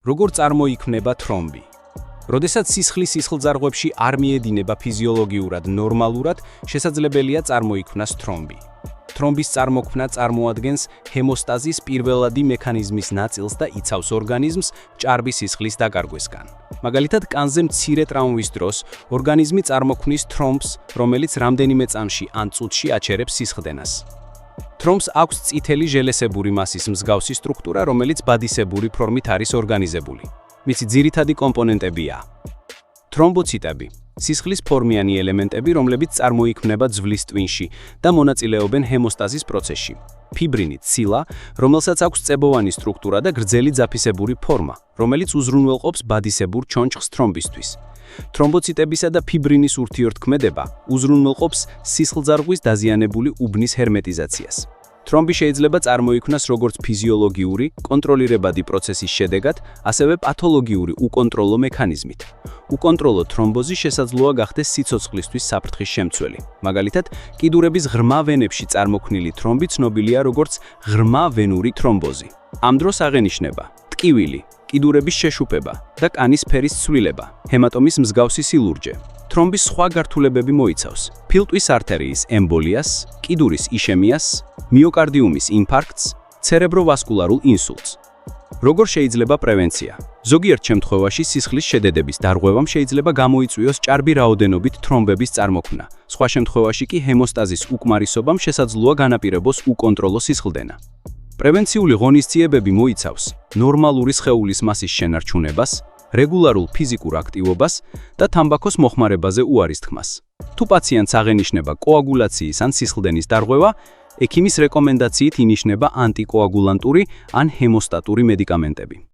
როგორ წარმოიქმნება თრომბი? როდესაც სისხლის სისხლძარღვებში არ მიედინება ფიზიოლოგიურად ნორმალურად, შესაძლებელია წარმოიქმნას თრომბი. თრომბის წარმოქმნა წარმოადგენს ჰემოსტაზის პირველადი მექანიზმის ნაწილს და იცავს ორგანიზმს ჭარბი სისხლის დაკარგვისგან. მაგალითად, კანზე მცირე ტრაუმის დროს ორგანიზმი წარმოქმნის თრომბს, რომელიც რამდენიმე წამში ან წუთში აჩერებს სისხლდენას. თრომბს აქვს წითელი ჟელესებური მასის მსგავსი სტრუქტურა, რომელიც ბადისებური ფორმით არის ორგანიზებული. მისი ძირითადი კომპონენტებია: თრომბოციტები, სისხლის ფორმიანი ელემენტები, რომლებიც წარმოიქმნება ძვლის ტვინში და მონაწილეობენ ჰემოსტაზის პროცესში. ფიბრინი, ცილა, რომელსაც აქვს წებოვანი სტრუქტურა და გრძელი ძაფისებური ფორმა, რომელიც უზრუნველყოფს ბადისებურ ჩონჩხს თრომბისთვის. თრომბოციტებისა და ფიბრინის ურთიერთქმედება უზრუნველყოფს სისხლძარღვის დაზიანებული უბნის ჰერმეტიზაციას. თრომბი შეიძლება წარმოიქმნას როგორც ფიზიოლოგიური, კონტროლირებადი პროცესის შედეგად, ასევე პათოლოგიური უკონტროლო მექანიზმით. უკონტროლო თრომბოზი შესაძლოა გახდეს სიცოცხლისთვის საფრთხის შემცველი. მაგალითად, კიდურების ღრმა ვენებში წარმოქმნილი თრომბი ცნობილია როგორც ღრმა ვენური თრომბოზი. ამ დროს აღენიშნება ტკივილი, კიდურების შეშუპება და კანის ფერის ცვლილება, ჰემატომის მსგავსი სილურჯე. თრომბის სხვა გართულებები მოიცავს ფილტვის არტერიის ემბოლიას, კიდურის იშემიას, მიოკარდიუმის ინფარქტს, ცერებრო-ვასკულარულ ინსულტს. როგორ შეიძლება პრევენცია? ზოგიერთ შემთხვევაში სისხლის შედედების დარღვევამ შეიძლება გამოიწვიოს ჭარბი რაოდენობით თრომბების წარმოქმნა. სხვა შემთხვევაში კი ჰემოსტაზის უკმარისობამ შესაძლოა განაპირობოს უკონტროლო სისხლდენა. პრევენციული ღონისძიებები მოიცავს ნორმალური სხეულის მასის შენარჩუნებას, რეგულარულ ფიზიკურ აქტივობას და თამბაქოს მოხმარებაზე უარისთქმას. თუ პაციენტს აღენიშნება კოაგულაციის ან სისხლდენის დარღვევა, ექიმის რეკომენდაციით ინიშნება ანტიკოაგულანტური ან ჰემოსტატური მედიკამენტები.